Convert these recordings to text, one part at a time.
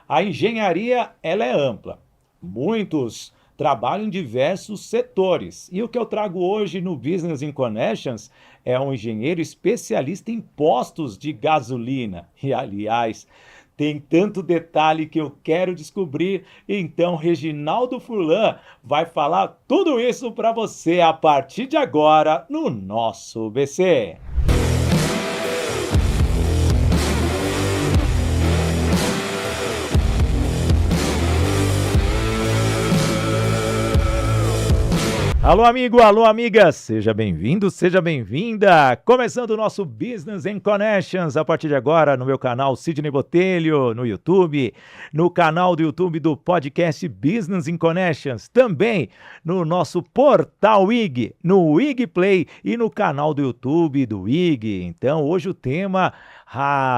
A engenharia, ela é ampla. Muitos trabalham em diversos setores. E o que eu trago hoje no Business in Connections é um engenheiro especialista em postos de gasolina. E, aliás, tem tanto detalhe que eu quero descobrir. Então, Reginaldo Furlan vai falar tudo isso para você a partir de agora no nosso BC. Alô, amigo, alô, amiga, seja bem-vindo, seja bem-vinda. Começando o nosso Business in Connections a partir de agora no meu canal Sidney Botelho, no YouTube, no canal do YouTube do podcast Business in Connections, também no nosso portal IG, no IG Play e no canal do YouTube do IG. Então, hoje o tema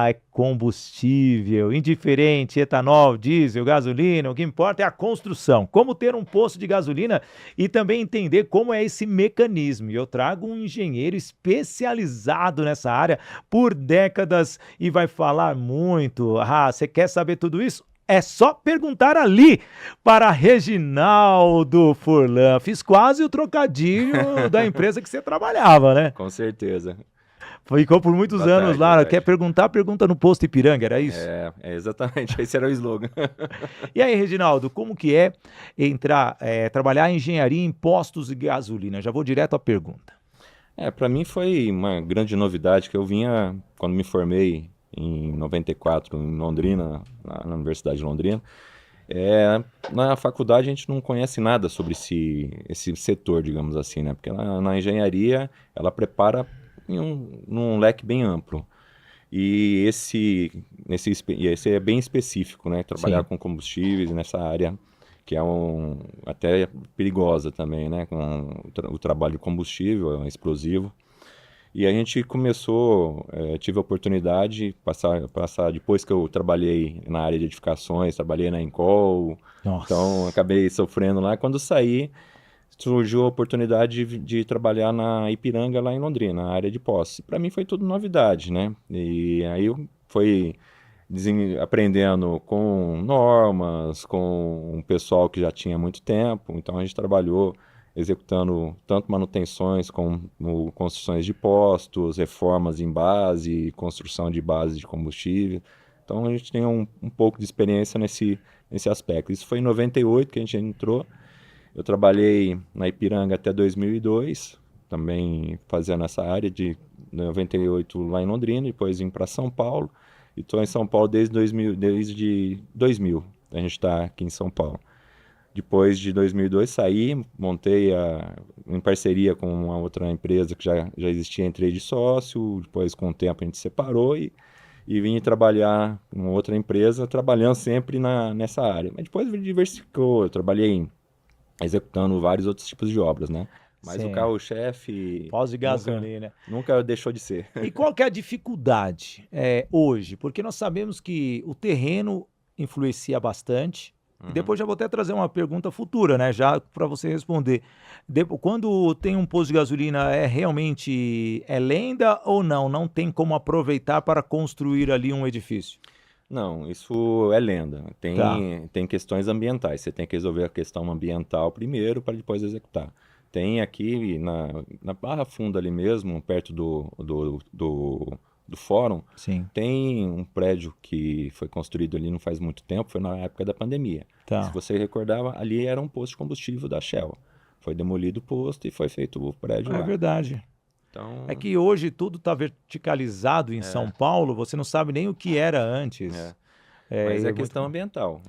é combustível, indiferente, etanol, diesel, gasolina, o que importa é a construção. Como ter um posto de gasolina e também entender como é esse mecanismo. E eu trago um engenheiro especializado nessa área por décadas e vai falar muito. Você quer saber tudo isso? É só perguntar ali para Reginaldo Furlan. Fiz quase o trocadilho da empresa que você trabalhava, né? Com certeza. Ficou por muitos Boa anos tarde, lá. boa Quer tarde. perguntar? Pergunta no posto Ipiranga, era isso? Exatamente, esse era o slogan. E aí, Reginaldo, como que é trabalhar em engenharia em postos de gasolina? Já vou direto à pergunta. Para mim foi uma grande novidade que eu vinha, quando me formei em 94 em Londrina, na Universidade de Londrina. Na faculdade a gente não conhece nada sobre esse setor, digamos assim, né? Porque na engenharia ela prepara num leque bem amplo. E esse é bem específico, né? Trabalhar Sim. com combustíveis nessa área que é até perigosa também, né? Com o trabalho de combustível, é explosivo. E a gente começou, tive a oportunidade de passar, depois que eu trabalhei na área de edificações, trabalhei na Encol, então Nossa. acabei sofrendo lá. Quando saí, surgiu a oportunidade de trabalhar na Ipiranga, lá em Londrina, na área de posse. Para mim foi tudo novidade, né? E aí eu fui aprendendo com normas, com um pessoal que já tinha muito tempo. Então a gente trabalhou executando tanto manutenções como construções de postos, reformas em base, construção de base de combustível. Então a gente tem um pouco de experiência nesse aspecto. Isso foi em 98 que a gente entrou. Eu trabalhei na Ipiranga até 2002, também fazendo essa área de 98 lá em Londrina, depois vim para São Paulo. E estou em São Paulo desde 2000. A gente está aqui em São Paulo. Depois de 2002 saí, montei em parceria com uma outra empresa que já existia, entrei de sócio, depois com o tempo a gente separou e vim trabalhar em uma outra empresa, trabalhando sempre nessa área. Mas depois diversificou, eu trabalhei executando vários outros tipos de obras, né? Mas o Sim. carro-chefe Pós de nunca, gasolina. nunca deixou de ser. E qual que é a dificuldade hoje? Porque nós sabemos que o terreno influencia bastante. E Uhum. depois já vou até trazer uma pergunta futura, né? Já para você responder. Quando tem um posto de gasolina, realmente lenda ou não? Não tem como aproveitar para construir ali um edifício? Não, isso é lenda. Tá. Tem questões ambientais. Você tem que resolver a questão ambiental primeiro para depois executar. Tem aqui na Barra Funda ali mesmo, perto do fórum, Sim. tem um prédio que foi construído ali não faz muito tempo, foi na época da pandemia. Se Tá. você recordava, ali era um posto de combustível da Shell. Foi demolido o posto e foi feito o prédio É lá. verdade. É Então, que hoje tudo está verticalizado em São é, Paulo, você não sabe nem o que era antes. é. Mas é Muito. questão ambiental.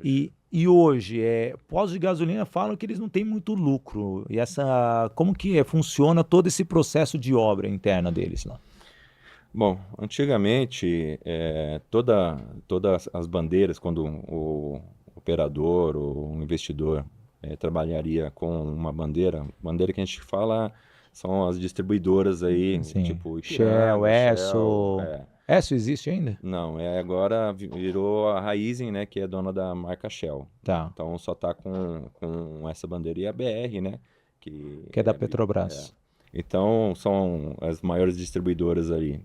Hoje. E hoje, postos de gasolina falam que eles não têm muito lucro. E como que funciona todo esse processo de obra interna deles lá? Bom, antigamente, todas as bandeiras, quando o operador ou um investidor trabalharia com uma bandeira que a gente fala são as distribuidoras aí, Sim. tipo Shell, Ipiranga, Shell. Esso. Esso existe ainda? Não, agora virou a Raízen, né, que é dona da marca Shell. Tá. Então só tá com essa bandeira e a BR, né, que Que é da Petrobras. então são as maiores distribuidoras ali.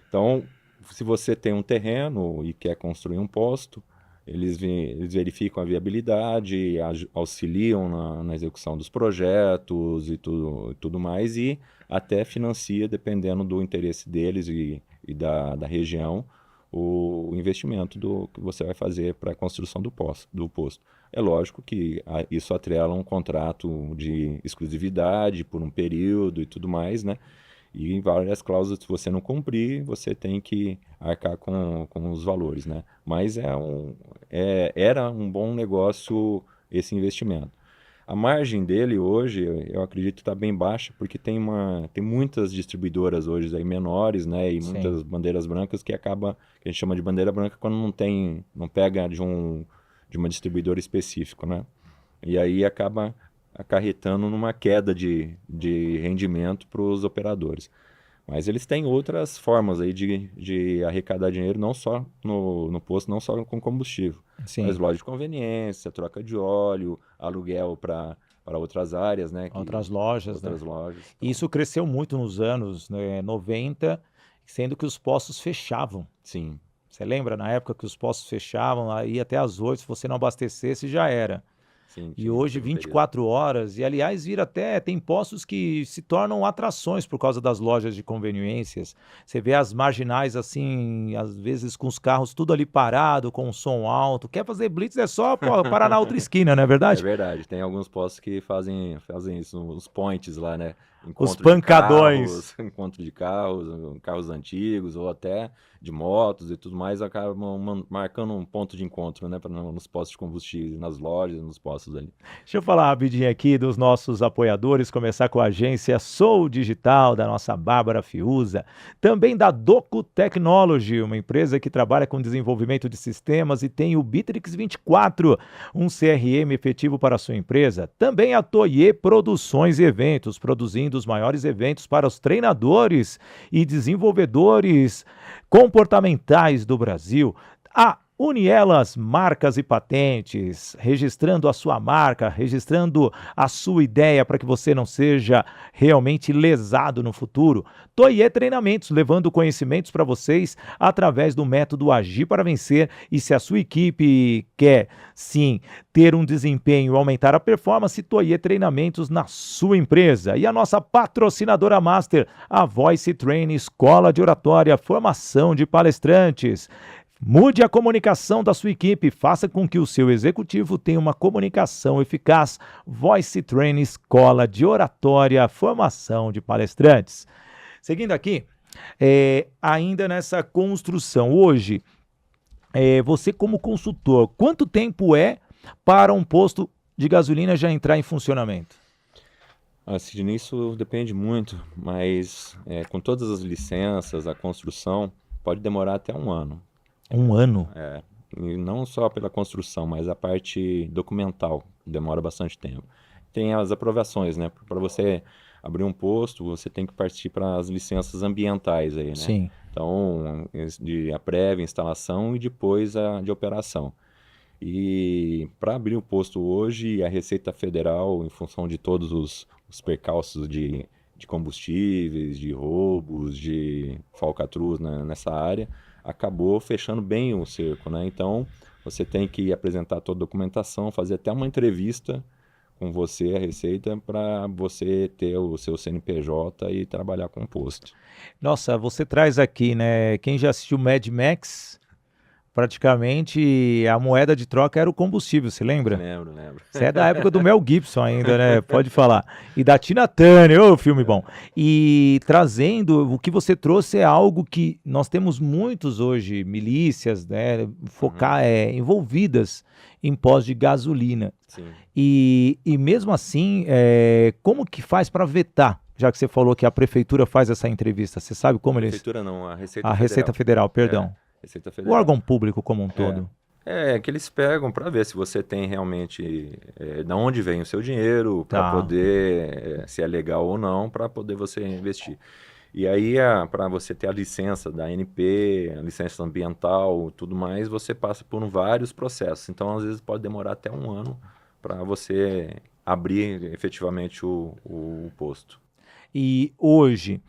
Então, se você tem um terreno e quer construir um posto, Eles verificam a viabilidade, auxiliam na execução dos projetos e tudo mais, e até financia, dependendo do interesse deles e da região, o investimento que você vai fazer para a construção do posto. É lógico que isso atrela um contrato de exclusividade por um período e tudo mais, né? E em várias cláusulas, se você não cumprir, você tem que arcar com os valores, né? Mas era um bom negócio esse investimento. A margem dele hoje, eu acredito que está bem baixa, porque tem muitas distribuidoras hoje aí menores, né? E Sim. muitas bandeiras brancas que a gente chama de bandeira branca quando não pega de uma distribuidora específica, né? E aí acaba acarretando numa queda de rendimento para os operadores. Mas eles têm outras formas aí de arrecadar dinheiro, não só no posto, não só com combustível. Sim. Mas loja de conveniência, troca de óleo, aluguel para outras áreas, né? Outras lojas, Outras né? lojas. Isso cresceu muito nos anos, né, 90, sendo que os postos fechavam. Sim, Você lembra na época que os postos fechavam, aí até às 8, se você não abastecesse, já era. sim. E hoje, teve um período. 24 horas, e aliás, tem postos que se tornam atrações por causa das lojas de conveniências. Você vê as marginais assim, às vezes com os carros tudo ali parado, com o som alto. Quer fazer blitz é só parar na outra esquina, não é É verdade? verdade, tem alguns postos que fazem isso, os points lá, né? Os pancadões. Encontro de carros antigos ou até de motos e tudo mais, acabam marcando um ponto de encontro, né? Nos postos de combustível, nas lojas, nos postos ali. Deixa eu falar rapidinho aqui dos nossos apoiadores, começar com a agência Sou Digital, da nossa Bárbara Fiuza, também da Doco Technology, uma empresa que trabalha com desenvolvimento de sistemas e tem o Bitrix 24, um CRM efetivo para a sua empresa. Também a Toye Produções e Eventos, produzindo os maiores eventos para os treinadores e desenvolvedores comportamentais do Brasil. A Unielas Marcas e Patentes, registrando a sua marca, registrando a sua ideia para que você não seja realmente lesado no futuro. Toye Treinamentos, levando conhecimentos para vocês através do método Agir para Vencer. E se a sua equipe quer, sim, ter um desempenho e aumentar a performance, Toye Treinamentos na sua empresa. E a nossa patrocinadora master, a Voice Training, Escola de Oratória, formação de palestrantes. Mude a comunicação da sua equipe, faça com que o seu executivo tenha uma comunicação eficaz. Voice Training, Escola de Oratória, formação de palestrantes. Seguindo aqui, ainda nessa construção, hoje, você como consultor, quanto tempo é para um posto de gasolina já entrar em funcionamento? Sidney, isso depende muito, mas com todas as licenças, a construção pode demorar até um ano. Um ano? E não só pela construção, mas a parte documental, demora bastante tempo. Tem as aprovações, né? Para você abrir um posto, você tem que partir para as licenças ambientais aí, né? Sim. Então, a prévia, instalação e depois a de operação. E para abrir o posto hoje, a Receita Federal, em função de todos os percalços de combustíveis, de roubos, de falcatruas nessa área, acabou fechando bem o cerco, né? Então, você tem que apresentar toda a documentação, fazer até uma entrevista com você, a Receita, para você ter o seu CNPJ e trabalhar com o posto. Nossa, você traz aqui, né? Quem já assistiu Mad Max, praticamente a moeda de troca era o combustível, você lembra? Lembro. Você é da época do Mel Gibson ainda, né? Pode falar. E da Tina Turner, ô filme bom. E trazendo, o que você trouxe é algo que nós temos muitos hoje, milícias, né? Envolvidas em pós de gasolina. Sim. E mesmo assim, como que faz para vetar? Já que você falou que a prefeitura faz essa entrevista, você sabe como eles... Prefeitura não, a Receita A Federal. Receita Federal, perdão. Receita O Federal. órgão público como um todo. Que eles pegam para ver se você tem realmente da onde vem o seu dinheiro, para Tá. poder, se é legal ou não, para poder você investir. E aí, para você ter a licença da ANP, a licença ambiental, tudo mais, você passa por vários processos. Então, às vezes, pode demorar até um ano para você abrir efetivamente o posto. E hoje,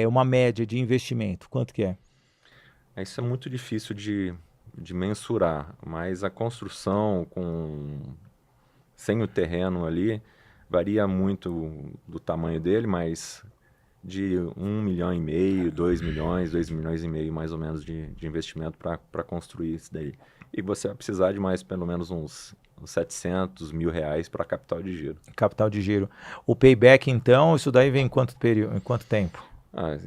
uma média de investimento, quanto que é? Isso é muito difícil de de mensurar, mas a construção sem o terreno ali varia muito do tamanho dele, mas de 1,5 milhão, 2 milhões, 2,5 milhões mais ou menos de investimento para construir isso daí. E você vai precisar de mais pelo menos uns 700 mil reais para capital de giro. Capital de giro. O payback, então, isso daí vem em quanto período, em quanto tempo?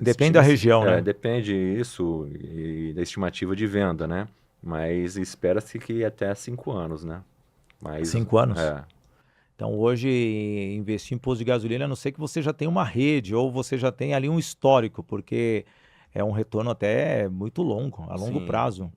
Depende da região, né? Depende isso e da estimativa de venda, né? Mas espera-se que até 5 anos, né? Mas, 5 anos? É. Então, hoje, investir em posto de gasolina, a não ser que você já tenha uma rede ou você já tenha ali um histórico, porque é um retorno até muito longo, a longo Sim, prazo.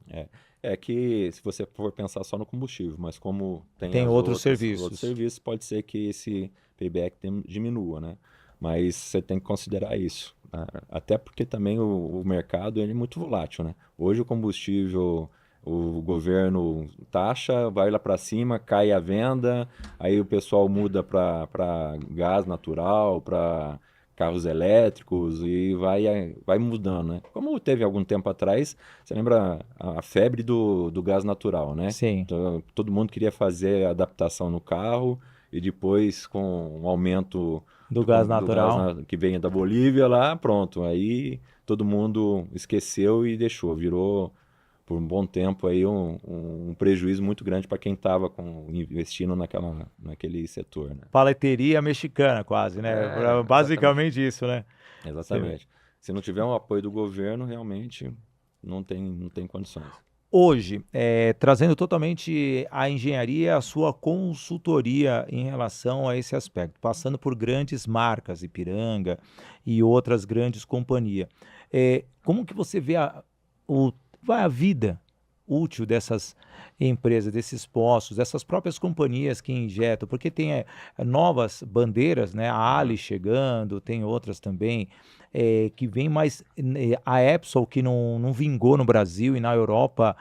É que se você for pensar só no combustível, mas como Tem as outros outros serviços. serviços, pode ser que esse payback diminua, né? Mas você tem que considerar isso, né? Até porque também o mercado ele é muito volátil, né? Hoje o combustível, o governo taxa, vai lá para cima, cai a venda, aí o pessoal muda para gás natural, para carros elétricos e vai mudando, né? Como teve algum tempo atrás, você lembra a febre do gás natural, né? Sim, Então, todo mundo queria fazer a adaptação no carro e depois com um aumento do gás do gás natural. que vem da Bolívia lá, pronto, aí todo mundo esqueceu e deixou, virou por um bom tempo aí um prejuízo muito grande para quem estava investindo naquele setor, né? Paleteria mexicana, quase, né? Exatamente. Basicamente isso, né? Você vê. Exatamente. Se não tiver um apoio do governo, realmente não tem condições. Hoje, trazendo totalmente a engenharia, a sua consultoria em relação a esse aspecto, passando por grandes marcas, Ipiranga e outras grandes companhias. Como que você vê o, a vida útil dessas empresas, desses postos, dessas próprias companhias que injetam? Porque tem novas bandeiras, né? A Ali chegando, tem outras também que vem mais. A Epsol que não vingou no Brasil e na Europa,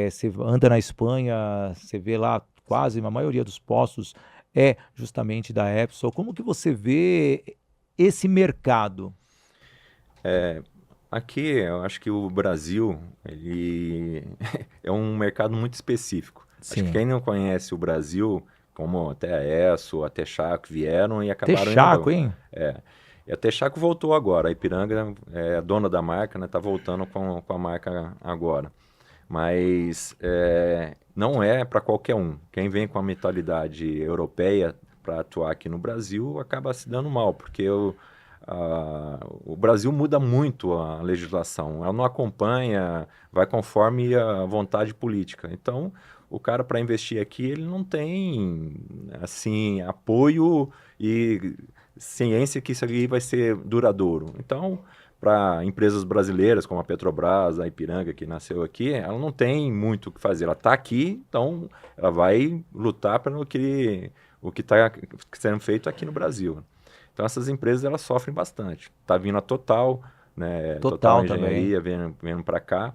você anda na Espanha, você vê lá quase a maioria dos postos é justamente da Epsol. Como que você vê esse mercado? Aqui, eu acho que o Brasil, ele é um mercado muito específico. Acho que Sim. quem não conhece o Brasil, como até a Esso, a Texaco vieram e acabaram Texaco, indo. hein? E a Texaco voltou agora. A Ipiranga é dona da marca, né? Tá voltando com a marca agora. Mas não é para qualquer um. Quem vem com a mentalidade europeia para atuar aqui no Brasil acaba se dando mal, porque o Brasil muda muito a legislação. Ela não acompanha, vai conforme a vontade política. Então, o cara para investir aqui, ele não tem assim apoio e ciência que isso ali vai ser duradouro. Então, para empresas brasileiras como a Petrobras, a Ipiranga, que nasceu aqui, ela não tem muito o que fazer. Ela está aqui, então ela vai lutar pelo que está sendo feito aqui no Brasil. Então essas empresas elas sofrem bastante. Está vindo a Total, né? Total Total também. Engenharia vindo para cá,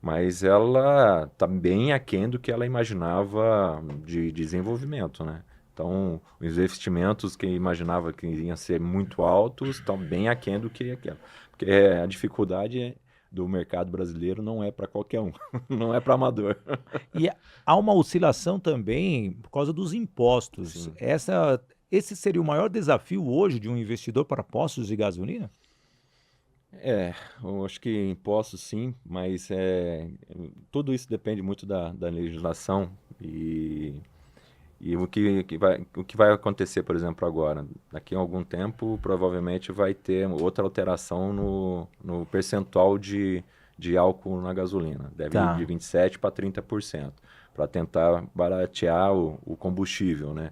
mas ela está bem aquém do que ela imaginava de desenvolvimento, né? Então, os investimentos que imaginava que iam ser muito altos estão bem aquém do que aquela. Porque a dificuldade do mercado brasileiro não é para qualquer um, não é para amador. E há uma oscilação também por causa dos impostos. Sim. Esse seria o maior desafio hoje de um investidor para postos de gasolina? Eu acho que impostos sim, mas tudo isso depende muito da legislação e o que vai acontecer, por exemplo, agora. Daqui a algum tempo, provavelmente vai ter outra alteração no percentual de álcool na gasolina. Deve ir de Tá. 27% para 30%, para tentar baratear o combustível, né?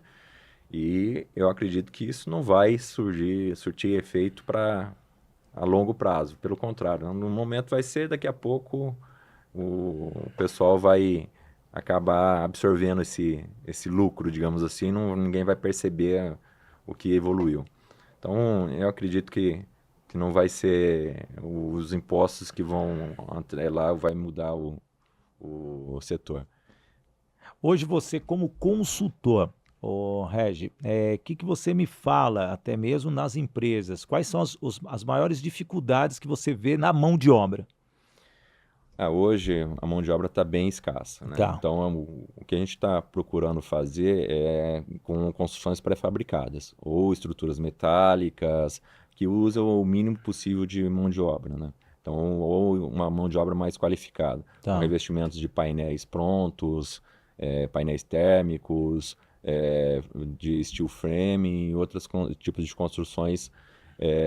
E eu acredito que isso não vai surtir efeito a longo prazo. Pelo contrário, no momento vai ser, daqui a pouco o pessoal vai acabar absorvendo esse lucro, digamos assim, ninguém vai perceber o que evoluiu. Então, eu acredito que não vai ser os impostos que vão atrelar, vai mudar o setor. Hoje você, como consultor, Regi, que você me fala, até mesmo nas empresas, quais são as maiores dificuldades que você vê na mão de obra? Hoje a mão de obra está bem escassa, né? Tá, Então o que a gente está procurando fazer é com construções pré-fabricadas ou estruturas metálicas que usam o mínimo possível de mão de obra, né? Então, ou uma mão de obra mais qualificada, com tá. revestimentos de painéis prontos, painéis térmicos, de steel frame e outros tipos de construções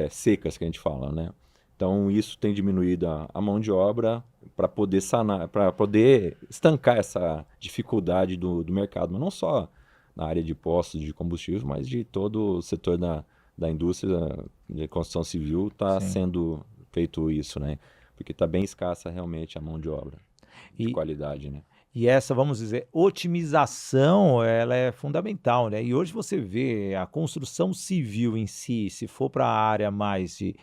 secas que a gente fala, né? Então, isso tem diminuído a mão de obra para poder sanar, para poder estancar essa dificuldade do mercado, mas não só na área de postos de combustíveis, mas de todo o setor da indústria de construção civil está Sim. sendo feito isso, né? Porque está bem escassa realmente a mão de obra de E, qualidade, né? e essa, vamos dizer, otimização, ela é fundamental, né? E hoje você vê a construção civil em si, se for para a área mais de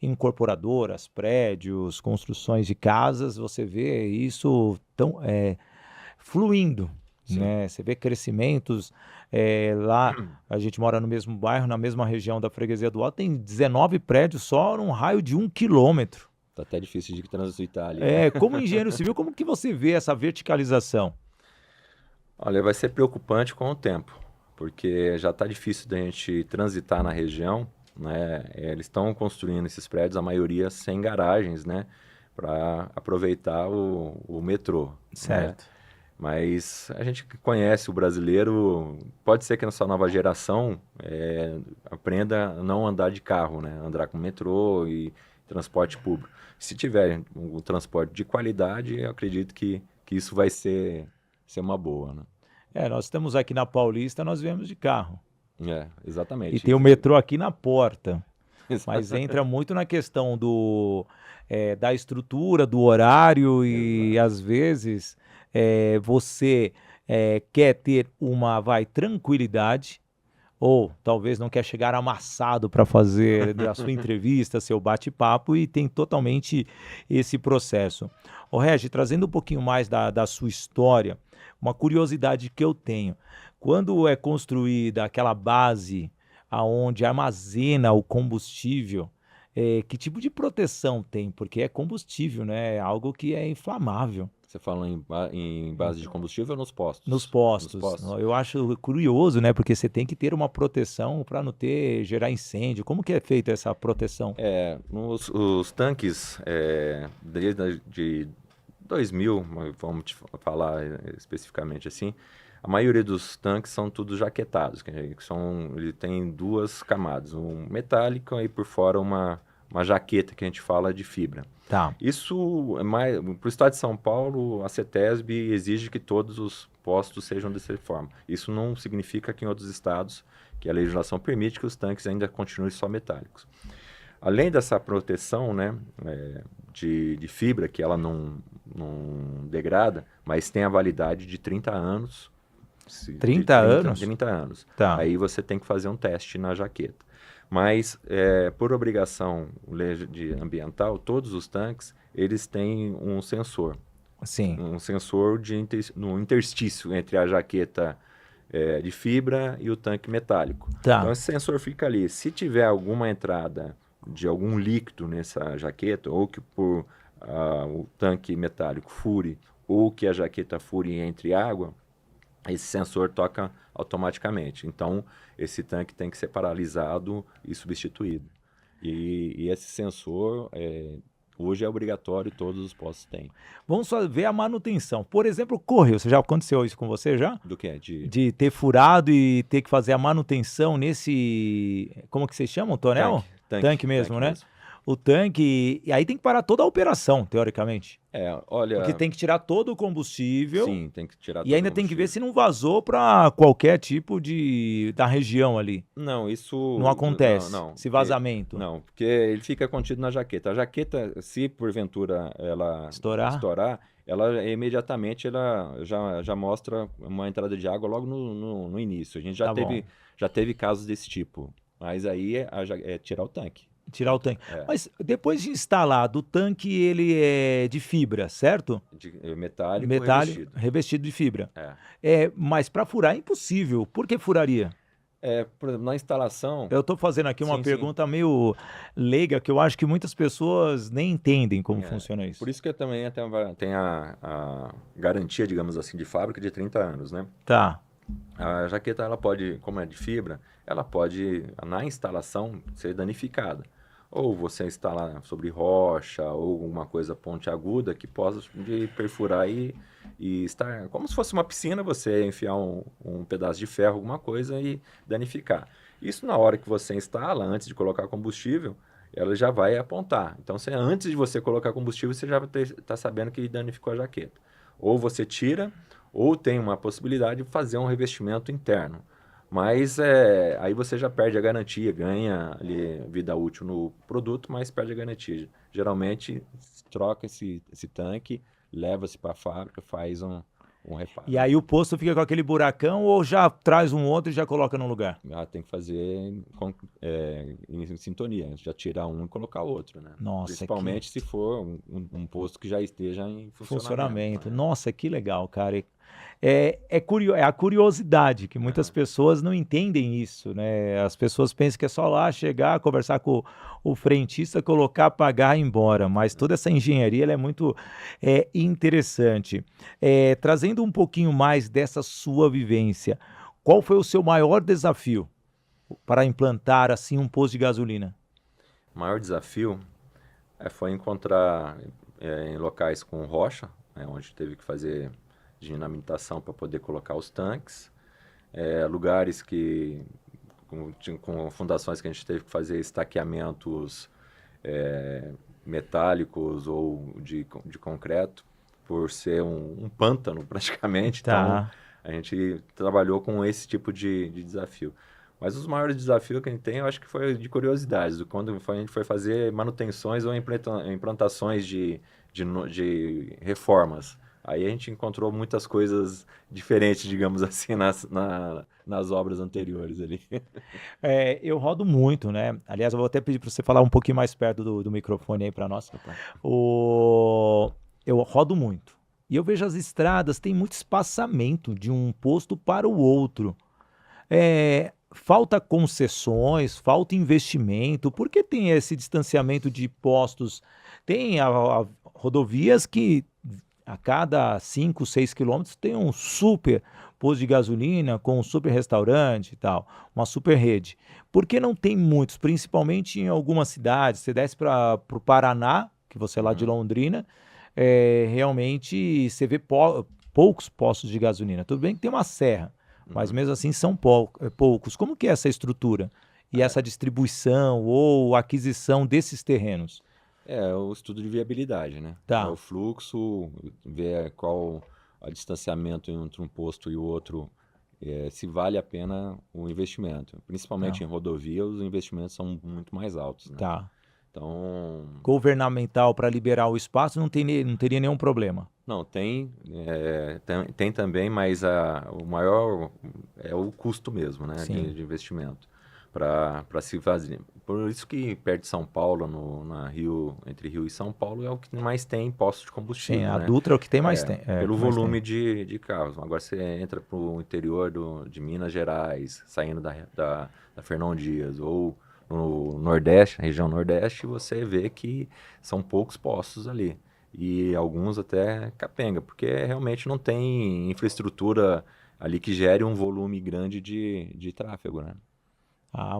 incorporadoras, prédios, construções de casas, você vê isso tão, fluindo, Sim. né? Você vê crescimentos, lá a gente mora no mesmo bairro, na mesma região da Freguesia do Alto, tem 19 prédios só num raio de 1 quilômetro. Tá até difícil de transitar ali, né? Como engenheiro civil, como que você vê essa verticalização? Olha, vai ser preocupante com o tempo, porque já está difícil da gente transitar na região, né? Eles estão construindo esses prédios, a maioria sem garagens, né? Para aproveitar o metrô, né? Certo. Mas a gente que conhece o brasileiro, pode ser que nessa nova geração aprenda a não andar de carro, né? Andar com metrô e transporte público. Se tiver um transporte de qualidade, eu acredito que isso vai ser uma boa, né? Nós estamos aqui na Paulista, nós viemos de carro. E Exatamente. tem o metrô aqui na porta. Mas Exa- entra muito na questão da estrutura, do horário e Exato. às vezes você quer ter tranquilidade ou talvez não quer chegar amassado para fazer a sua entrevista, seu bate-papo e tem totalmente esse processo. Ô Regi, trazendo um pouquinho mais da sua história, uma curiosidade que eu tenho. Quando é construída aquela base aonde armazena o combustível, que tipo de proteção tem? Porque é combustível, né? É algo que é inflamável. Você fala em base de combustível ou nos Nos postos? Nos postos. postos? Eu acho curioso, né? Porque você tem que ter uma proteção para não gerar incêndio. Como que é feita essa proteção? Os tanques, de 2000, vamos falar especificamente assim, a maioria dos tanques são todos jaquetados, ele tem duas camadas, um metálico e por fora uma jaqueta que a gente fala de fibra. Tá. Isso é mais para o estado de São Paulo, a CETESB exige que todos os postos sejam dessa forma. Isso não significa que em outros estados, que a legislação permite que os tanques ainda continuem só metálicos. Além dessa proteção, né, de fibra, que ela não degrada, mas tem a validade de 30 anos. 30 anos? 30 anos. Tá. Aí você tem que fazer um teste na jaqueta. Mas, por obrigação ambiental, todos os tanques, eles têm um sensor. Sim. Um sensor no interstício entre a jaqueta de fibra e o tanque metálico. Tá. Então, esse sensor fica ali. Se tiver alguma entrada de algum líquido nessa jaqueta, ou que o tanque metálico fure, ou que a jaqueta fure e entre água, esse sensor toca automaticamente. Então, esse tanque tem que ser paralisado e substituído. E esse sensor, hoje é obrigatório, todos os postos têm. Vamos só ver a manutenção. Por exemplo, correio. Já aconteceu isso com você já? Do que? De ter furado e ter que fazer a manutenção nesse. Como que vocês chamam? Tonel? Tanque mesmo, né? O tanque. E aí tem que parar toda a operação, teoricamente. Olha. Porque tem que tirar todo o combustível. Sim, tem que tirar todo E ainda tem que ver se não vazou para qualquer tipo da região ali. Não, isso. Não acontece. Não, esse vazamento. Não, porque ele fica contido na jaqueta. A jaqueta, se porventura ela estourar, ela imediatamente já mostra uma entrada de água logo no início. A gente já teve casos desse tipo. Mas aí é tirar o tanque. Tirar o tanque. Mas depois de instalado, o tanque ele é de fibra, certo? Metálico revestido de fibra. É. Mas para furar é impossível. Por que furaria? Por exemplo, na instalação, Eu estou fazendo aqui uma sim, sim. pergunta meio leiga, que eu acho que muitas pessoas nem entendem como funciona isso. Por isso que eu também tem a garantia, digamos assim, de fábrica de 30 anos, né? Tá, A jaqueta, ela pode, como é de fibra, ela pode, na instalação, ser danificada. Ou você instala sobre rocha, ou alguma coisa pontiaguda que possa de perfurar e estar... Como se fosse uma piscina, você enfiar um pedaço de ferro, alguma coisa e danificar. Isso na hora que você instala, antes de colocar combustível, ela já vai apontar. Então, antes de você colocar combustível, você já está sabendo que danificou a jaqueta. Ou você tira, ou tem uma possibilidade de fazer um revestimento interno. Mas aí você já perde a garantia, ganha ali vida útil no produto, mas perde a garantia. Geralmente, troca esse tanque, leva-se para a fábrica, faz um reparo. e aí o posto fica com aquele buracão ou já traz um outro e já coloca no lugar? Tem que fazer em sintonia, já tirar um e colocar outro, né? Nossa, Principalmente se for um posto que já esteja em funcionamento. Né? Nossa, que legal, cara. É a curiosidade, que muitas pessoas não entendem isso, né? As pessoas pensam que é só lá chegar, conversar com o frentista, colocar, pagar e ir embora. Mas toda essa engenharia ela é muito interessante. Trazendo um pouquinho mais dessa sua vivência, qual foi o seu maior desafio para implantar assim um posto de gasolina? O maior desafio foi encontrar em locais com rocha, onde teve que fazer dinamitação para poder colocar os tanques, lugares com fundações que a gente teve que fazer estaqueamentos metálicos ou de concreto, por ser um pântano praticamente. Tá. Então, a gente trabalhou com esse tipo de desafio. Mas os maiores desafios que a gente tem, eu acho que foi de curiosidades, quando a gente foi fazer manutenções ou implantações de reformas. Aí a gente encontrou muitas coisas diferentes, digamos assim, nas obras anteriores ali. Eu rodo muito, né? Aliás, eu vou até pedir para você falar um pouquinho mais perto do microfone aí para nós. Eu rodo muito. E eu vejo as estradas, tem muito espaçamento de um posto para o outro. Falta concessões, falta investimento. Por que tem esse distanciamento de postos? Tem rodovias que a cada 5, 6 quilômetros tem um super posto de gasolina com um super restaurante e tal, uma super rede. Por que não tem muitos, principalmente em algumas cidades? Você desce para o Paraná, que você é lá de Londrina, realmente você vê poucos postos de gasolina. Tudo bem que tem uma serra, mas mesmo assim são poucos. Como que é essa estrutura e essa distribuição ou aquisição desses terrenos? O estudo de viabilidade, né? Tá. O fluxo, ver qual o distanciamento entre um posto e o outro, se vale a pena o investimento. Principalmente em rodovia, os investimentos são muito mais altos, né? Tá. Então... Governamental para liberar o espaço não teria nenhum problema. Não, tem também, mas o maior é o custo mesmo, né? De investimento para se fazer. Por isso que perto de São Paulo, entre Rio e São Paulo, é o que mais tem postos de combustível. Sim, a né? Dutra é o que tem mais tem. Pelo volume de carros. Agora você entra para o interior de Minas Gerais, saindo da Fernão Dias, ou no Nordeste, na região Nordeste, você vê que são poucos postos ali. E alguns até capenga, porque realmente não tem infraestrutura ali que gere um volume grande de tráfego, né?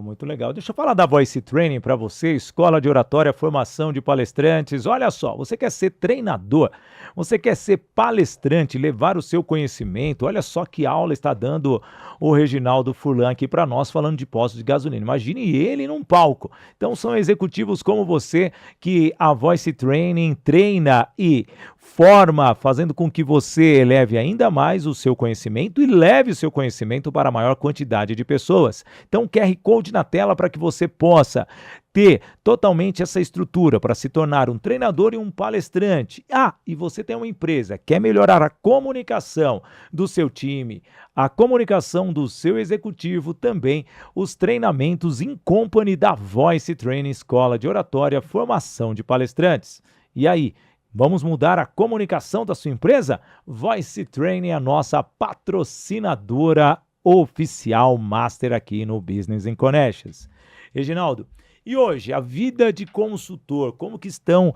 Muito legal. Deixa eu falar da Voice Training para você, escola de oratória, formação de palestrantes. Olha só, você quer ser treinador, você quer ser palestrante, levar o seu conhecimento. Olha só que aula está dando o Reginaldo Furlan aqui para nós, falando de postos de gasolina. Imagine ele num palco. Então são executivos como você que a Voice Training treina e forma, fazendo com que você eleve ainda mais o seu conhecimento e leve o seu conhecimento para a maior quantidade de pessoas. Então, QR Code na tela para que você possa ter totalmente essa estrutura para se tornar um treinador e um palestrante. E você tem uma empresa, quer melhorar a comunicação do seu time, a comunicação do seu executivo, também os treinamentos in company da Voice Training, Escola de Oratória, Formação de Palestrantes. E aí, vamos mudar a comunicação da sua empresa? Voice Training é a nossa patrocinadora oficial master aqui no Business in Connections. Reginaldo, e hoje, a vida de consultor, como que estão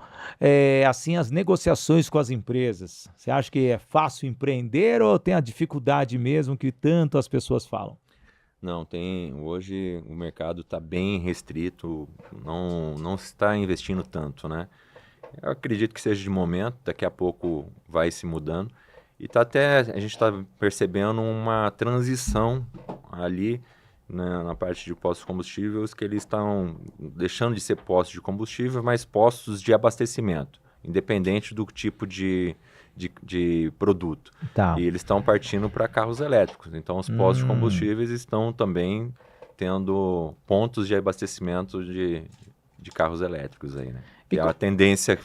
assim as negociações com as empresas? Você acha que é fácil empreender ou tem a dificuldade mesmo que tanto as pessoas falam? Não, hoje o mercado está bem restrito, não se está investindo tanto, né? Eu acredito que seja de momento, daqui a pouco vai se mudando. E a gente está percebendo uma transição ali, né, na parte de postos de combustíveis, que eles estão deixando de ser postos de combustível, mas postos de abastecimento, independente do tipo de produto. Tá. E eles estão partindo para carros elétricos. Então, os postos de combustíveis estão também tendo pontos de abastecimento de carros elétricos aí, né? Que é a tendência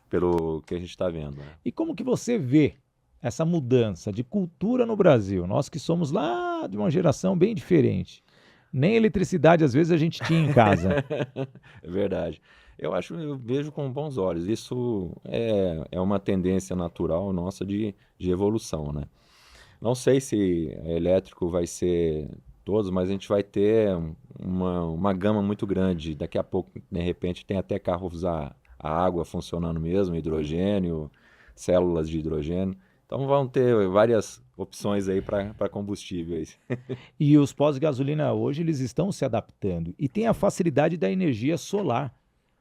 pelo que a gente está vendo, né? E como que você vê essa mudança de cultura no Brasil? Nós que somos lá de uma geração bem diferente. Nem eletricidade às vezes a gente tinha em casa. É verdade. Eu vejo com bons olhos. Isso é uma tendência natural nossa de evolução, né? Não sei se elétrico vai ser todos, mas a gente vai ter uma gama muito grande. Daqui a pouco, de repente, tem até carros a água funcionando mesmo, hidrogênio, células de hidrogênio. Então vão ter várias opções aí para combustíveis. E os postos de gasolina hoje eles estão se adaptando e tem a facilidade da energia solar,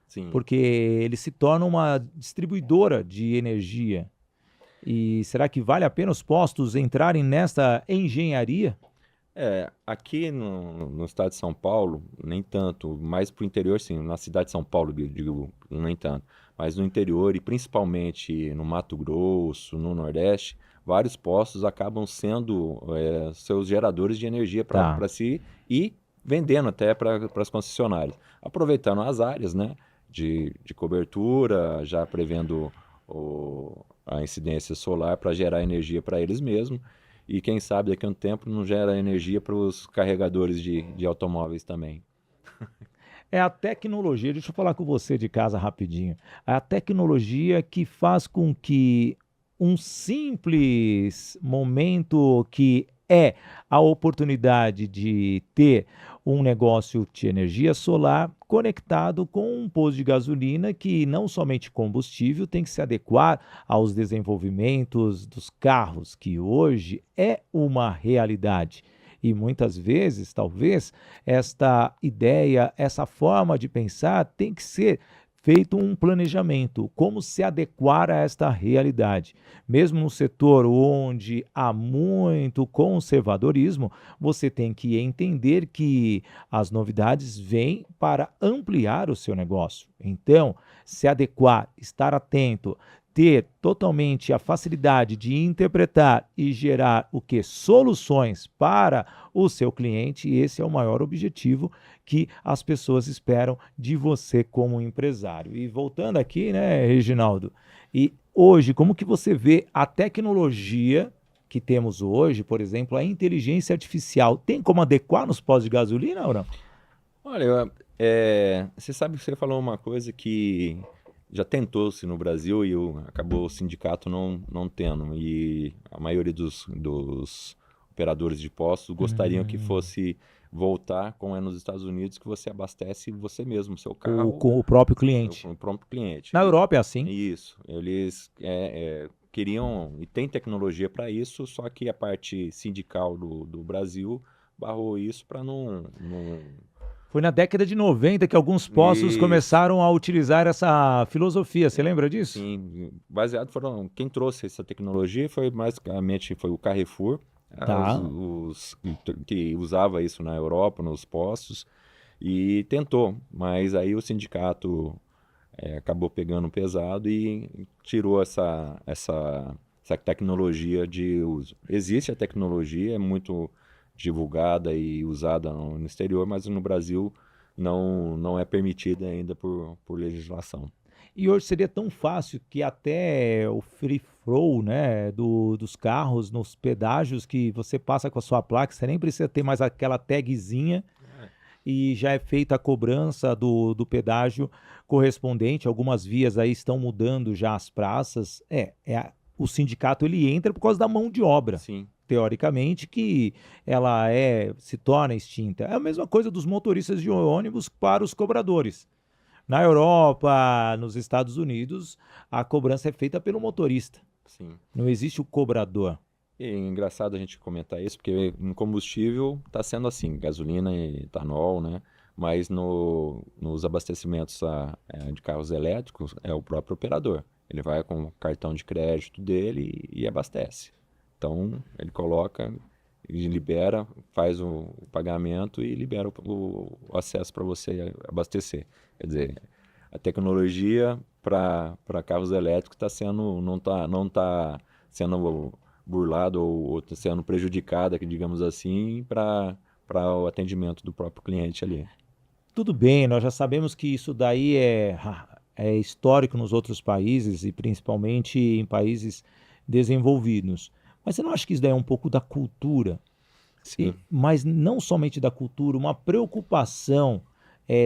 Sim. porque ele se torna uma distribuidora de energia. E será que vale a pena os postos entrarem nessa engenharia? Aqui no estado de São Paulo, nem tanto, mais para o interior, sim. Na cidade de São Paulo, digo, nem tanto. Mas no interior e principalmente no Mato Grosso, no Nordeste, vários postos acabam sendo seus geradores de energia para si e vendendo até para as concessionárias. Aproveitando as áreas, né, de cobertura, já prevendo a incidência solar para gerar energia para eles mesmos. E quem sabe daqui a um tempo não gera energia para os carregadores de automóveis também. É a tecnologia, deixa eu falar com você de casa rapidinho. É a tecnologia que faz com que um simples momento que é a oportunidade de ter um negócio de energia solar conectado com um posto de gasolina que não somente combustível tem que se adequar aos desenvolvimentos dos carros, que hoje é uma realidade. E muitas vezes, talvez, esta ideia, essa forma de pensar tem que ser feito um planejamento, como se adequar a esta realidade. Mesmo no setor onde há muito conservadorismo, você tem que entender que as novidades vêm para ampliar o seu negócio. Então, se adequar, estar atento, ter totalmente a facilidade de interpretar e gerar o que? Soluções para o seu cliente, e esse é o maior objetivo que as pessoas esperam de você como empresário. E voltando aqui, né, Reginaldo, e hoje, como que você vê a tecnologia que temos hoje, por exemplo, a inteligência artificial, tem como adequar nos postos de gasolina ou não? Olha, você sabe que você falou uma coisa que já tentou-se no Brasil e acabou o sindicato não tendo. E a maioria dos operadores de postos gostariam que fosse voltar, como é nos Estados Unidos, que você abastece você mesmo, seu carro, Com o próprio cliente. com o próprio cliente. Na Europa é assim. Isso. Eles queriam, e tem tecnologia para isso, só que a parte sindical do Brasil barrou isso para não. Foi na década de 90 que alguns postos Isso. começaram a utilizar essa filosofia. Você lembra disso? Sim, quem trouxe essa tecnologia foi basicamente o Carrefour, Tá. que usava isso na Europa, nos postos, e tentou, mas aí o sindicato acabou pegando pesado e tirou essa tecnologia de uso. Existe a tecnologia, é muito divulgada e usada no exterior, mas no Brasil não é permitida ainda por legislação. E hoje seria tão fácil que até o free flow, né, dos carros nos pedágios que você passa com a sua placa, você nem precisa ter mais aquela tagzinha e já é feita a cobrança do pedágio correspondente. Algumas vias aí estão mudando já as praças. O sindicato ele entra por causa da mão de obra. Sim. teoricamente, que ela se torna extinta. É a mesma coisa dos motoristas de ônibus para os cobradores. Na Europa, nos Estados Unidos, a cobrança é feita pelo motorista. Sim. Não existe o cobrador. E é engraçado a gente comentar isso, porque no combustível está sendo assim, gasolina e etanol, né? Mas nos abastecimentos de carros elétricos é o próprio operador. Ele vai com o cartão de crédito dele e abastece. Então, ele coloca e libera, faz o pagamento e libera o acesso para você abastecer. Quer dizer, a tecnologia para carros elétricos não tá sendo burlado ou tá sendo prejudicada, digamos assim, para o atendimento do próprio cliente ali. Tudo bem, nós já sabemos que isso daí é histórico nos outros países e principalmente em países desenvolvidos. Mas você não acha que isso daí é um pouco da cultura? Sim. Mas não somente da cultura, uma preocupação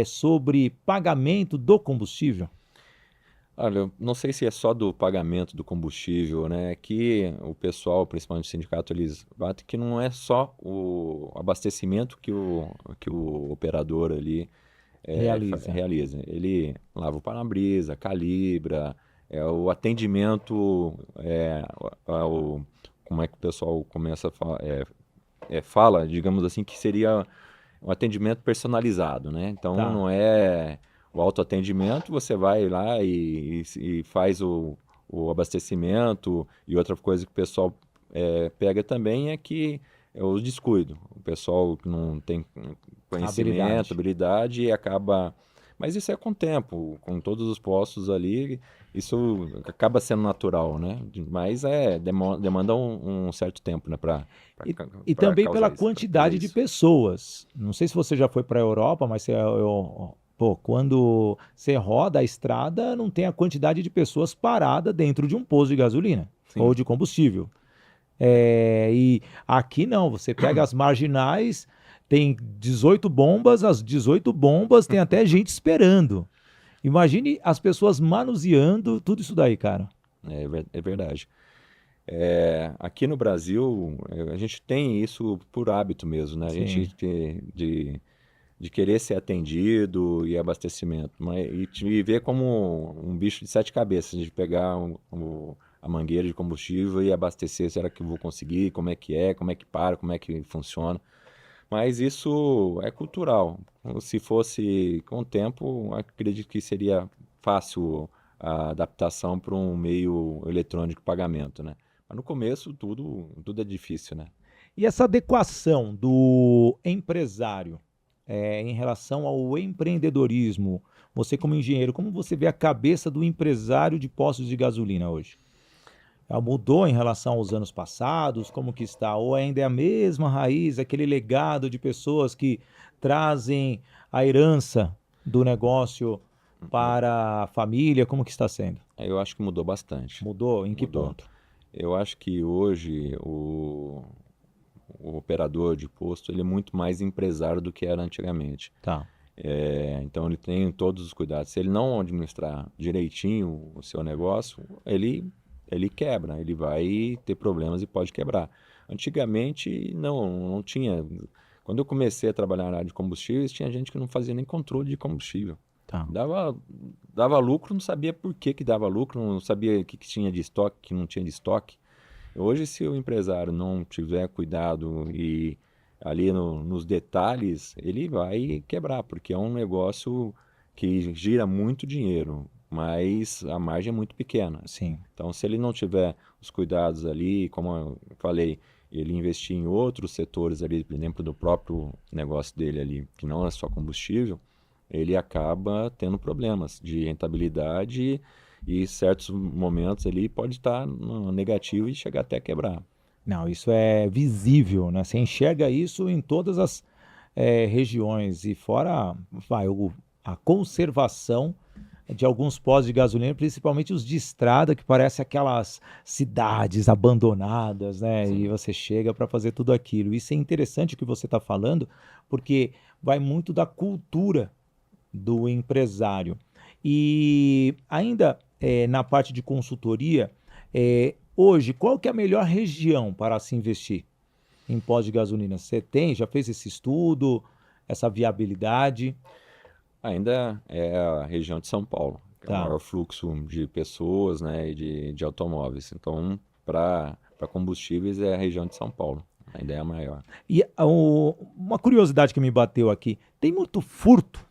sobre pagamento do combustível? Olha, eu não sei se é só do pagamento do combustível, né? Que o pessoal, principalmente o sindicato, eles batem que não é só o abastecimento que o operador ali Realiza. realiza. Ele lava o para-brisa, calibra, o atendimento, como é que o pessoal começa a falar, fala, digamos assim, que seria um atendimento personalizado, né? Então Tá. não é o autoatendimento, você vai lá e faz o abastecimento. E outra coisa que o pessoal pega também é que é o descuido. O pessoal que não tem conhecimento, habilidade e acaba. Mas isso é com o tempo, com todos os postos ali, isso acaba sendo natural, né? Mas demanda um certo tempo, né, E também causar pela isso, pra quantidade fazer de isso. pessoas. Não sei se você já foi para a Europa, mas quando você roda a estrada, não tem a quantidade de pessoas paradas dentro de um posto de gasolina ou Sim. de combustível. E aqui não, você pega as marginais, tem 18 bombas, as 18 bombas tem até gente esperando. Imagine as pessoas manuseando tudo isso daí, cara. É verdade. Aqui no Brasil, a gente tem isso por hábito mesmo, né? A Sim. gente de querer ser atendido e abastecimento, mas e te ver como um bicho de sete cabeças, de pegar a mangueira de combustível e abastecer. Será que eu vou conseguir? Como é que para? Como é que funciona? Mas isso é cultural. Se fosse com o tempo, acredito que seria fácil a adaptação para um meio eletrônico de pagamento, né? Mas no começo tudo é difícil, né? E essa adequação do empresário em relação ao empreendedorismo, você como engenheiro, como você vê a cabeça do empresário de postos de gasolina hoje? Ela mudou em relação aos anos passados? Como que está? Ou ainda é a mesma raiz, aquele legado de pessoas que trazem a herança do negócio para a família? Como que está sendo? Eu acho que mudou bastante. Mudou? Em que Mudou. ponto? Eu acho que hoje o operador de posto ele é muito mais empresário do que era antigamente. Tá. Então ele tem todos os cuidados. Se ele não administrar direitinho o seu negócio, ele quebra, ele vai ter problemas e pode quebrar. Antigamente não tinha. Quando eu comecei a trabalhar na área de combustíveis, tinha gente que não fazia nem controle de combustível. Tá. Dava lucro, não sabia por que dava lucro, não sabia o que tinha de estoque, que não tinha de estoque. Hoje, se o empresário não tiver cuidado e ali nos detalhes, ele vai quebrar, porque é um negócio que gira muito dinheiro, mas a margem é muito pequena. Sim. Então, se ele não tiver os cuidados ali, como eu falei, ele investir em outros setores ali, por exemplo, do próprio negócio dele ali, que não é só combustível, ele acaba tendo problemas de rentabilidade e certos momentos ali pode estar no negativo e chegar até a quebrar. Não, isso é visível, né? Você enxerga isso em todas as regiões e fora a conservação de alguns postos de gasolina, principalmente os de estrada, que parecem aquelas cidades abandonadas, né? E Sim. você chega para fazer tudo aquilo. Isso é interessante o que você está falando, porque vai muito da cultura do empresário. E ainda na parte de consultoria, hoje, qual que é a melhor região para se investir? em pós de gasolina. Você já fez esse estudo, essa viabilidade? Ainda é a região de São Paulo, que é o Tá. maior fluxo de pessoas, né, e de automóveis. Então, para combustíveis é a região de São Paulo, ainda é a maior. E uma curiosidade que me bateu aqui, tem muito furto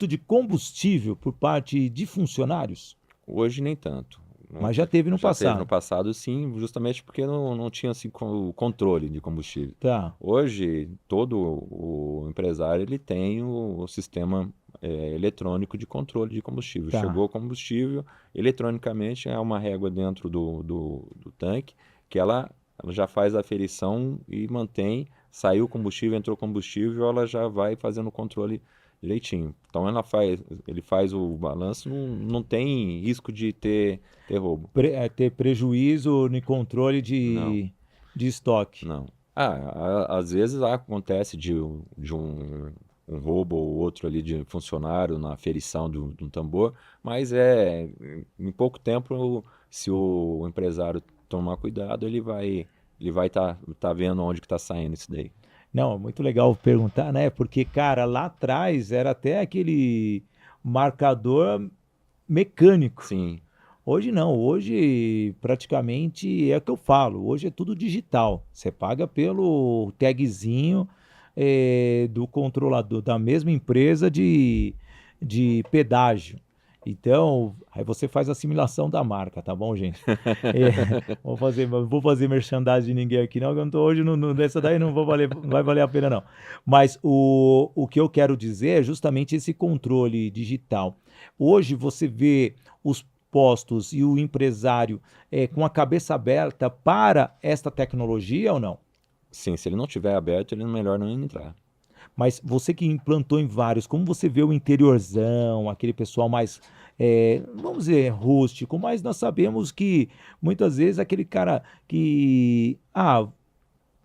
de combustível por parte de funcionários? Hoje nem tanto. Mas já teve no Já teve no passado. passado, sim, justamente porque não tinha assim, o controle de combustível. Tá, Hoje, todo o empresário ele tem o sistema eletrônico de controle de combustível. tá. Chegou o combustível, eletronicamente há uma régua dentro do tanque que ela já faz a aferição e mantém, saiu o combustível, entrou combustível, ela já vai fazendo o controle direitinho. Então ele faz o balanço, não tem risco de ter roubo. Ter prejuízo no controle Não. de estoque. Não. Às vezes acontece de um roubo ou outro ali de funcionário na aferição de um tambor, mas em pouco tempo, se o empresário tomar cuidado, ele vai tá vendo onde que está saindo isso daí. Não, é muito legal perguntar, né? Porque, cara, lá atrás era até aquele marcador mecânico. Sim, Hoje não, hoje praticamente é o que eu falo, hoje é tudo digital. Você paga pelo tagzinho do controlador, da mesma empresa de pedágio. Então, aí você faz a assimilação da marca, tá bom, gente? Não vou fazer merchandising de ninguém aqui, não, que eu não tô hoje nessa daí não vai valer a pena, não. Mas o que eu quero dizer é justamente esse controle digital. Hoje você vê os postos e o empresário com a cabeça aberta para esta tecnologia ou não? sim, se ele não tiver aberto, ele é melhor não entrar. Mas você que implantou em vários, como você vê o interiorzão, aquele pessoal mais, vamos dizer, rústico, mas nós sabemos que muitas vezes aquele cara que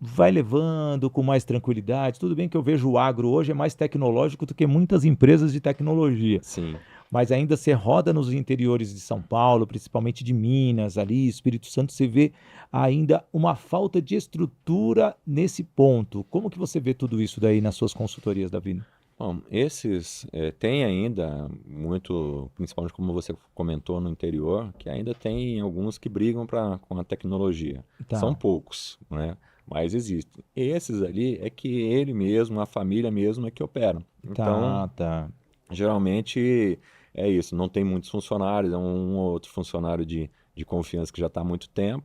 vai levando com mais tranquilidade. Tudo bem que eu vejo o agro hoje é mais tecnológico do que muitas empresas de tecnologia. Sim. Mas ainda você roda nos interiores de São Paulo, principalmente de Minas, ali, Espírito Santo, você vê ainda uma falta de estrutura nesse ponto. Como que você vê tudo isso daí nas suas consultorias da vida? Bom, esses tem ainda muito, principalmente como você comentou no interior, que ainda tem alguns que brigam com a tecnologia. São Tá, poucos, né? Mas existem. Esses ali é que ele mesmo, a família mesmo é que operam. Então, tá. geralmente é isso, não tem muitos funcionários, é um ou outro funcionário de confiança que já está há muito tempo,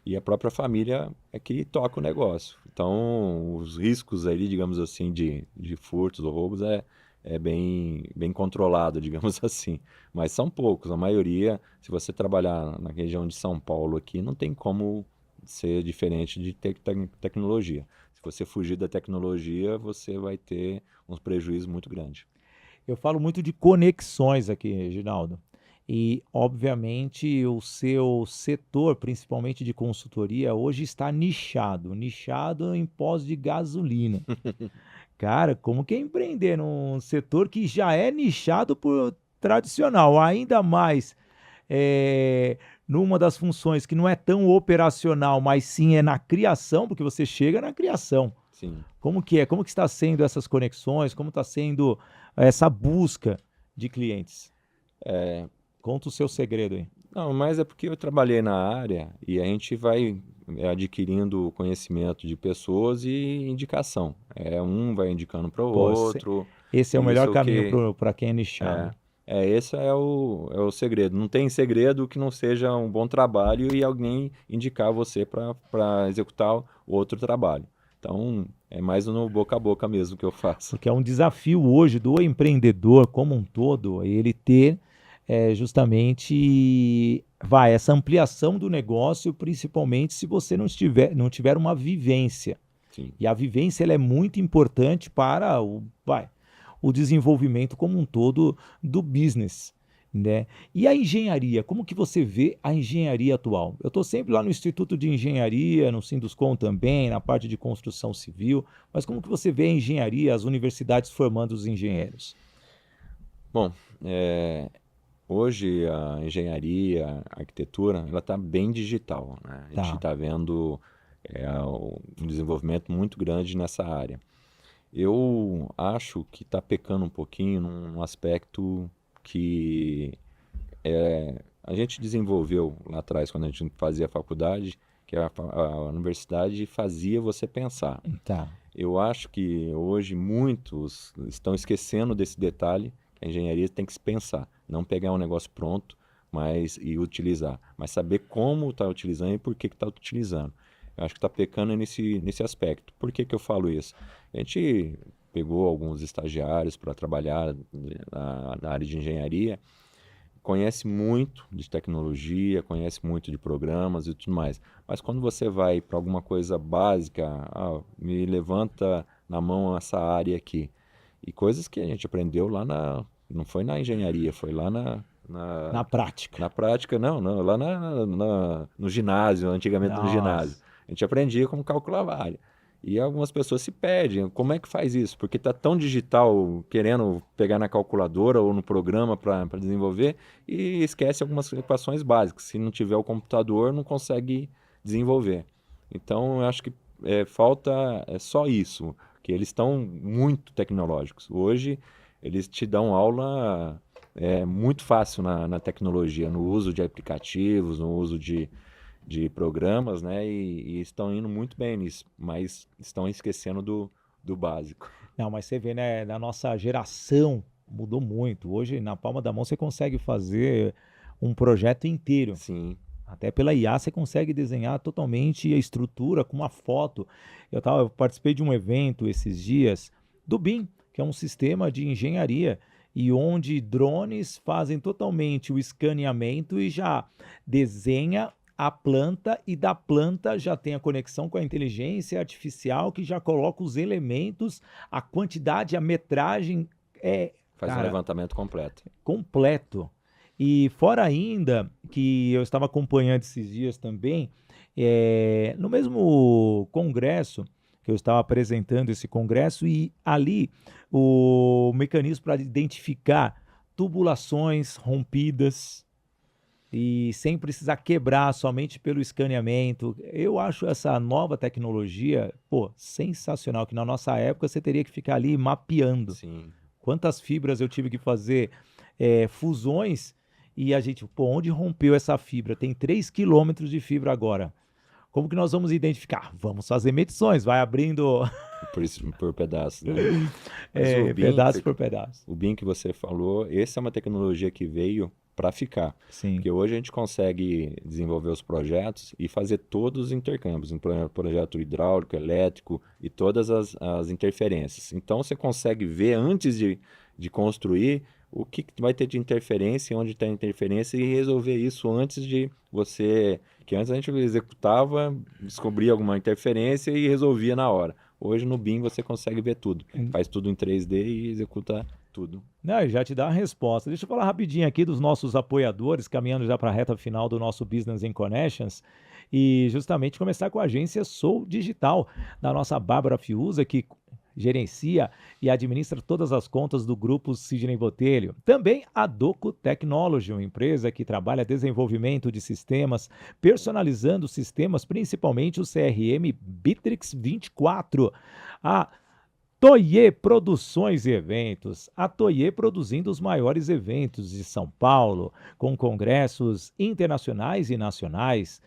e a própria família é que toca o negócio. Então, os riscos ali, digamos assim, de furtos ou roubos é bem controlado, digamos assim. Mas são poucos, a maioria, se você trabalhar na região de São Paulo aqui, não tem como ser diferente de tecnologia. Se você fugir da tecnologia, você vai ter uns prejuízos muito grandes. Eu falo muito de conexões aqui, Reginaldo. E, obviamente, o seu setor, principalmente de consultoria, hoje está nichado em pós de gasolina. Cara, como que é empreender num setor que já é nichado por tradicional, ainda mais numa das funções que não é tão operacional, mas sim é na criação, porque você chega na criação. Sim. Como que é? Como que está sendo essas conexões? Como está sendo essa busca de clientes? Conta o seu segredo aí. Não, mas é porque eu trabalhei na área e a gente vai adquirindo conhecimento de pessoas e indicação. Um vai indicando para o Pô, outro. esse é o melhor Isso caminho que para quem é nichado. é, esse é o segredo. Não tem segredo que não seja um bom trabalho e alguém indicar você para executar o outro trabalho. Então, é mais no boca a boca mesmo que eu faço. Porque é um desafio hoje do empreendedor como um todo, ele ter justamente essa ampliação do negócio, principalmente se você não tiver uma vivência. Sim. E a vivência ela é muito importante para o desenvolvimento como um todo do business, né? E a engenharia, como que você vê a engenharia atual? Eu estou sempre lá no Instituto de Engenharia, no Sinduscom também, na parte de construção civil, mas como que você vê a engenharia, as universidades formando os engenheiros? Bom, hoje a engenharia, a arquitetura, ela está bem digital, né? A gente Tá, está vendo um desenvolvimento muito grande nessa área. Eu acho que está pecando um pouquinho num aspecto que a gente desenvolveu lá atrás, quando a gente fazia a faculdade, que a universidade fazia você pensar. Tá. Eu acho que hoje muitos estão esquecendo desse detalhe, que a engenharia tem que se pensar, não pegar um negócio pronto e utilizar, mas saber como está utilizando e por que está utilizando. Eu acho que está pecando nesse aspecto. Por que eu falo isso? A gente pegou alguns estagiários para trabalhar na área de engenharia, conhece muito de tecnologia, conhece muito de programas e tudo mais. Mas quando você vai para alguma coisa básica, me levanta na mão essa área aqui. E coisas que a gente aprendeu não foi na engenharia, foi lá Na prática. na prática, não, lá no ginásio, antigamente no ginásio. Nossa. A gente aprendia como calcular a área. E algumas pessoas se perdem. Como é que faz isso? Porque está tão digital, querendo pegar na calculadora ou no programa para desenvolver, e esquece algumas equações básicas. Se não tiver o computador, não consegue desenvolver. Então, eu acho que falta só isso, que eles estão muito tecnológicos. Hoje, eles te dão aula muito fácil na tecnologia, no uso de aplicativos, no uso de programas, né? E estão indo muito bem nisso, mas estão esquecendo do básico. Não, mas você vê, né, na nossa geração mudou muito. Hoje, na palma da mão, você consegue fazer um projeto inteiro. Sim, Até pela IA você consegue desenhar totalmente a estrutura com uma foto. Eu participei de um evento esses dias do BIM, que é um sistema de engenharia, e onde drones fazem totalmente o escaneamento e já desenha a planta, e da planta já tem a conexão com a inteligência artificial que já coloca os elementos, a quantidade, a metragem faz um cara, levantamento completo. completo. E fora ainda, que eu estava acompanhando esses dias também, no mesmo congresso, que eu estava apresentando esse congresso, e ali o mecanismo para identificar tubulações rompidas e sem precisar quebrar somente pelo escaneamento. Eu acho essa nova tecnologia, pô, sensacional, que na nossa época você teria que ficar ali mapeando. Sim. Quantas fibras eu tive que fazer fusões, e a gente, pô, onde rompeu essa fibra? Tem 3 quilômetros de fibra agora. Como que nós vamos identificar? Vamos fazer medições, vai abrindo Por pedaços, né? Mas pedaço por pedaço. o BIM que você falou, essa é uma tecnologia que veio para ficar. Sim. Porque hoje a gente consegue desenvolver os projetos e fazer todos os intercâmbios, projeto hidráulico, elétrico e todas as interferências. Então você consegue ver antes de construir o que vai ter de interferência, onde tem interferência, e resolver isso antes de você. Que antes a gente executava, descobria alguma interferência e resolvia na hora. Hoje no BIM você consegue ver tudo. Faz tudo em 3D e executa tudo. Não, já te dá a resposta. Deixa eu falar rapidinho aqui dos nossos apoiadores, caminhando já para a reta final do nosso Business in Connections, e justamente começar com a agência Sou Digital, da nossa Bárbara Fiuza, que gerencia e administra todas as contas do grupo Sidney Botelho. Também a Doco Technology, uma empresa que trabalha desenvolvimento de sistemas, personalizando sistemas, principalmente o CRM Bitrix 24. A Toye Produções e Eventos. A Toye produzindo os maiores eventos de São Paulo, com congressos internacionais e nacionais.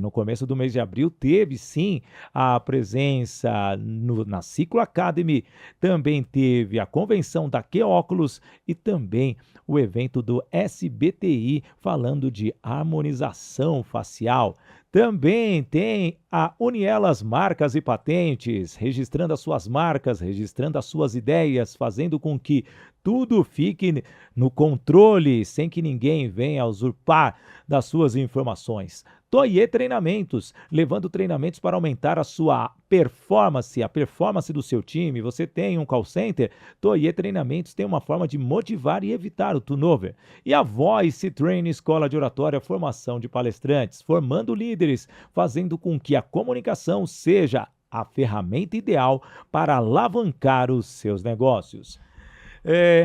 No começo do mês de abril teve, sim, a presença na Ciclo Academy, também teve a convenção da Queóculos e também o evento do SBTI, falando de harmonização facial. Também tem a Unielas Marcas e Patentes, registrando as suas marcas, registrando as suas ideias, fazendo com que tudo fique no controle, sem que ninguém venha usurpar das suas informações. Toye Treinamentos, levando treinamentos para aumentar a sua performance, a performance do seu time. Você tem um call center? Toye Treinamentos tem uma forma de motivar e evitar o turnover. E a Voice Training, escola de oratória, formação de palestrantes, formando líderes, fazendo com que a comunicação seja a ferramenta ideal para alavancar os seus negócios.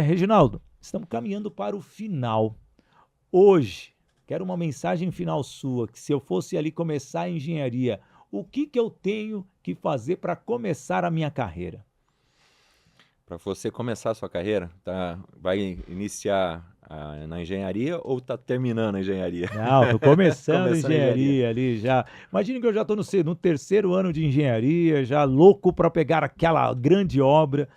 Reginaldo, estamos caminhando para o final. Hoje, quero uma mensagem final sua, que se eu fosse ali começar a engenharia, o que eu tenho que fazer para começar a minha carreira? Para você começar a sua carreira, vai iniciar na engenharia ou está terminando a engenharia? Não, tô começando a Começando a engenharia. engenharia ali já. Imagine que eu já estou no terceiro ano de engenharia, já louco para pegar aquela grande obra.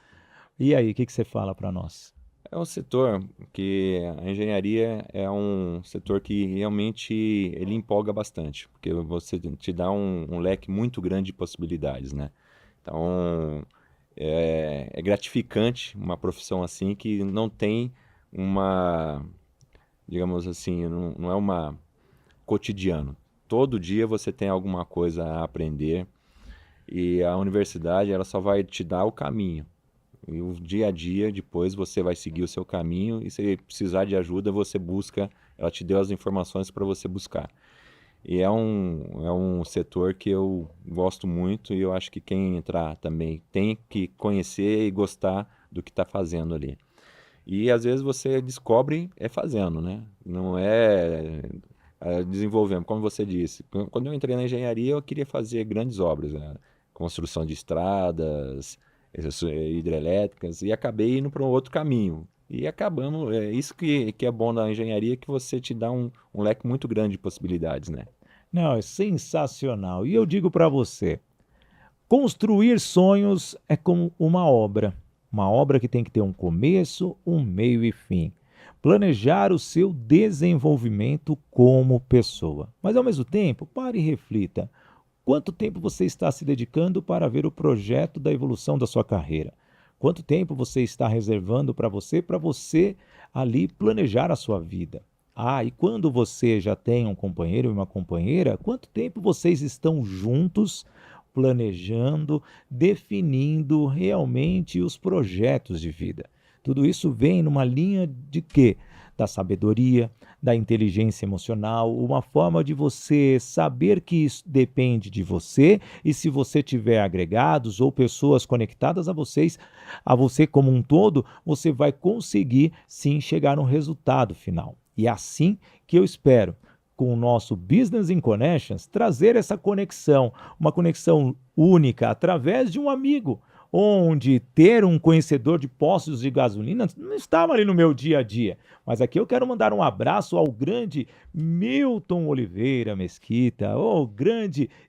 E aí, o que você fala para nós? É um setor que a engenharia é um setor que realmente ele empolga bastante, porque você te dá um leque muito grande de possibilidades, né? Então, é gratificante uma profissão assim que não tem uma, digamos assim, não é uma cotidiano. Todo dia você tem alguma coisa a aprender e a universidade ela só vai te dar o caminho. E o dia a dia, depois você vai seguir o seu caminho e se precisar de ajuda, você busca, ela te deu as informações para você buscar. E é um setor que eu gosto muito e eu acho que quem entrar também tem que conhecer e gostar do que está fazendo ali. E às vezes você descobre fazendo, né? Não desenvolvendo, como você disse. Quando eu entrei na engenharia, eu queria fazer grandes obras, né? Construção de estradas, hidrelétricas, e acabei indo para um outro caminho. E acabamos, é isso que é bom da engenharia, que você te dá um leque muito grande de possibilidades, né? Não, é sensacional. E eu digo para você, construir sonhos é como uma obra que tem que ter um começo, um meio e fim. Planejar o seu desenvolvimento como pessoa. Mas ao mesmo tempo, pare e reflita. Quanto tempo você está se dedicando para ver o projeto da evolução da sua carreira? Quanto tempo você está reservando para você ali planejar a sua vida? Ah, e quando você já tem um companheiro e uma companheira, quanto tempo vocês estão juntos, planejando, definindo realmente os projetos de vida? Tudo isso vem numa linha de quê? Da sabedoria, da inteligência emocional, uma forma de você saber que isso depende de você e se você tiver agregados ou pessoas conectadas a você como um todo, você vai conseguir sim chegar no resultado final. E é assim que eu espero, com o nosso Business in Connections, trazer essa conexão, uma conexão única através de um amigo, onde ter um conhecedor de postos de gasolina não estava ali no meu dia a dia. Mas aqui eu quero mandar um abraço ao grande Milton Oliveira Mesquita,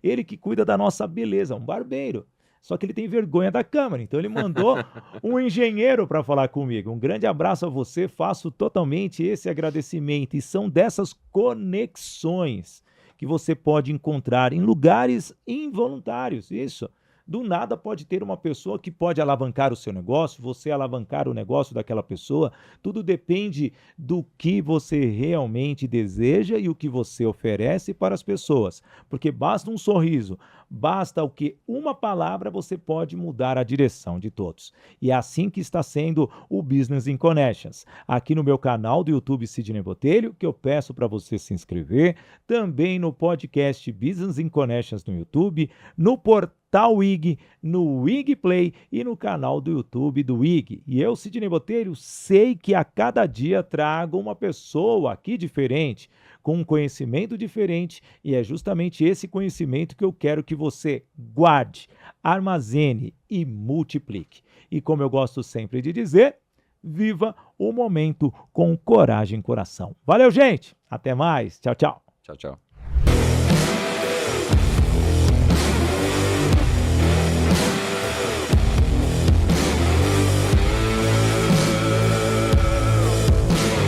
ele que cuida da nossa beleza, um barbeiro. Só que ele tem vergonha da câmera, então ele mandou um engenheiro para falar comigo. Um grande abraço a você, faço totalmente esse agradecimento. E são dessas conexões que você pode encontrar em lugares involuntários, isso. Do nada pode ter uma pessoa que pode alavancar o seu negócio, você alavancar o negócio daquela pessoa. Tudo depende do que você realmente deseja e o que você oferece para as pessoas. Porque basta um sorriso, basta o que uma palavra você pode mudar a direção de todos. E é assim que está sendo o Business in Connections. Aqui no meu canal do YouTube Sidney Botelho, que eu peço para você se inscrever, também no podcast Business in Connections no YouTube, no portal WIG, no WIG Play e no canal do YouTube do WIG. E eu, Sidney Botelho, sei que a cada dia trago uma pessoa aqui diferente, com um conhecimento diferente, e é justamente esse conhecimento que eu quero que você guarde, armazene e multiplique. E como eu gosto sempre de dizer, viva o momento com coragem e coração. Valeu, gente! Até mais! Tchau, tchau! Tchau, tchau.